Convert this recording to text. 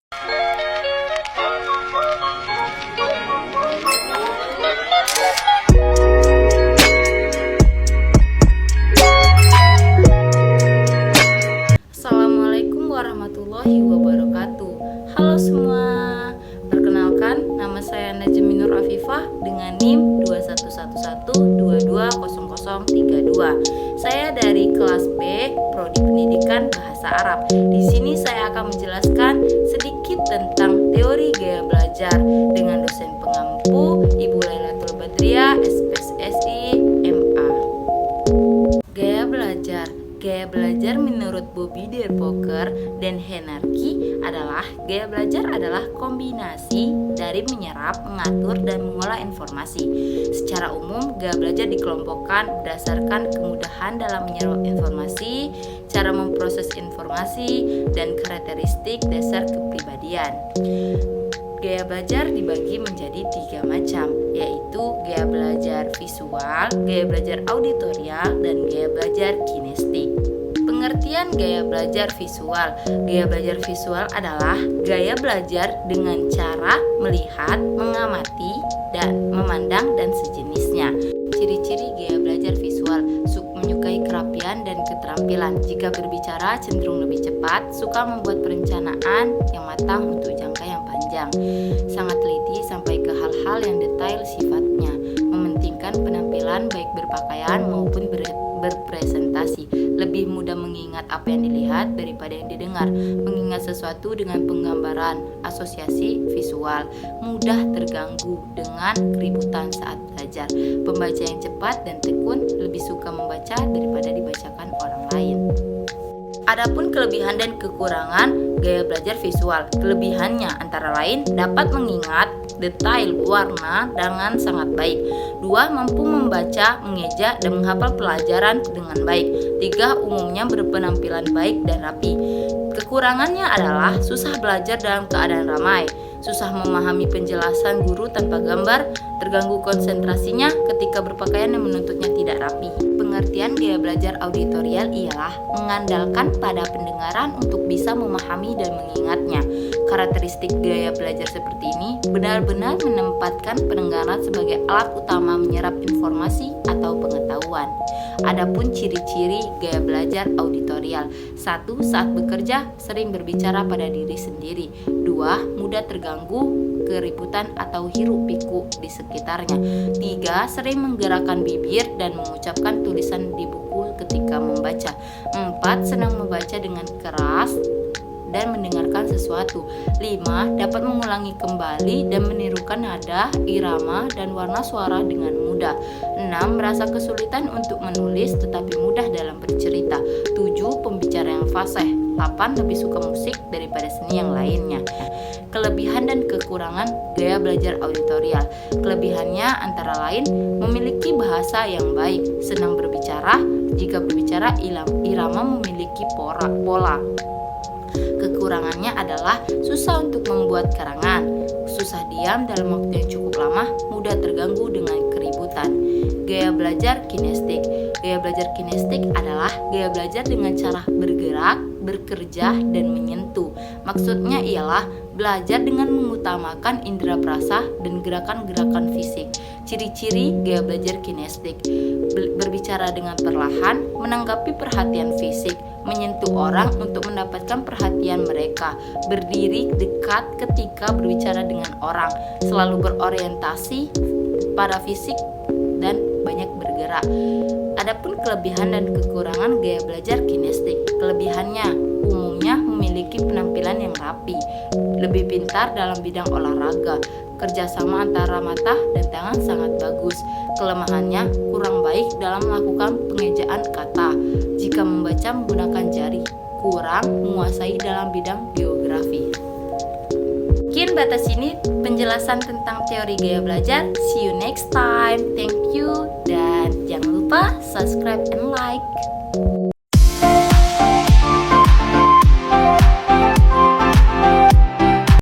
Assalamualaikum warahmatullahi wabarakatuh. Halo semua, perkenalkan nama saya Najminur Afifah dengan NIM 2111220032. Saya dari kelas B, Prodi Pendidikan Bahasa Arab. Di sini saya akan menjelaskan sedikit tentang teori gaya belajar dengan dosen pengampu Ibu Lailatul Badriah, SPSSI, MA. Gaya belajar menurut Bobby Dirboker dan Henarki adalah kombinasi dari menyerap, mengatur, dan mengolah informasi. Secara umum, gaya belajar dikelompokkan berdasarkan kemudahan dalam menyerap informasi, cara memproses informasi, dan karakteristik dasar kepribadian. Gaya belajar dibagi menjadi 3 macam, yaitu gaya belajar visual, gaya belajar auditorial, dan gaya belajar kinestik. Pengertian gaya belajar visual. Gaya belajar visual adalah gaya belajar dengan cara melihat, mengamati, dan memandang, dan sejenisnya. Ciri-ciri gaya belajar visual: menyukai kerapian dan keterampilan. Jika berbicara cenderung lebih cepat, suka membuat perencanaan yang matang untuk jangka yang panjang. Sangat teliti sampai ke hal-hal yang detail sifatnya. Mementingkan penampilan baik berpakaian maupun berpresentasi. Lebih mudah mengingat apa yang dilihat daripada yang didengar. Mengingat sesuatu dengan penggambaran, asosiasi visual. Mudah terganggu dengan keributan saat belajar. Pembaca yang cepat dan tekun lebih suka membaca daripada dibacakan orang lain. Adapun kelebihan dan kekurangan gaya belajar visual. Kelebihannya antara lain dapat mengingat detail warna dengan sangat baik. 2. Mampu membaca, mengeja, dan menghafal pelajaran dengan baik. 3. Umumnya berpenampilan baik dan rapi. Kekurangannya adalah susah belajar dalam keadaan ramai, susah memahami penjelasan guru tanpa gambar, terganggu konsentrasinya ketika berpakaian yang menuntutnya tidak rapi. Pengertian gaya belajar auditorial ialah mengandalkan pada pendengaran untuk bisa memahami dan mengingatnya. Karakteristik gaya belajar seperti ini benar-benar menempatkan pendengaran sebagai alat utama menyerap informasi atau pengetahuan. Adapun ciri-ciri gaya belajar auditorial: 1. Saat bekerja sering berbicara pada diri sendiri. 2. Mudah terganggu keributan atau hiruk pikuk di sekitarnya. 3. Sering menggerakkan bibir dan mengucapkan tulisan di buku ketika membaca. 4. Senang membaca dengan keras dan mendengarkan sesuatu. 5. Dapat mengulangi kembali dan menirukan nada, irama, dan warna suara dengan mudah. 6. Merasa kesulitan untuk menulis tetapi mudah dalam bercerita. 7. Pembicara yang fasih. 8. Lebih suka musik daripada seni yang lainnya. Kelebihan dan kekurangan gaya belajar auditorial. Kelebihannya antara lain memiliki bahasa yang baik, senang berbicara, jika berbicara irama memiliki pola. Kekurangannya adalah susah untuk membuat karangan, susah diam dalam waktu yang cukup lama, mudah terganggu dengan keributan. Gaya belajar kinestik. Gaya belajar kinestik adalah gaya belajar dengan cara bergerak, bekerja, dan menyentuh. Maksudnya ialah belajar dengan mengutamakan indera perasa dan gerakan-gerakan fisik. Ciri-ciri gaya belajar kinestik: berbicara dengan perlahan, menanggapi perhatian fisik, menyentuh orang untuk mendapatkan perhatian mereka, berdiri dekat ketika berbicara dengan orang, selalu berorientasi pada fisik, dan banyak bergerak. Adapun kelebihan dan kekurangan gaya belajar kinestik. Kelebihannya umumnya memiliki penampilan yang rapi, lebih pintar dalam bidang olahraga, kerjasama antara mata dan tangan sangat bagus. Kelemahannya kurang baik dalam melakukan pengejaan kata, jika membaca menggunakan jari, kurang menguasai dalam bidang geografi. Mungkin batas ini penjelasan tentang teori gaya belajar. See you next time. Thank you, dan jangan lupa subscribe and like.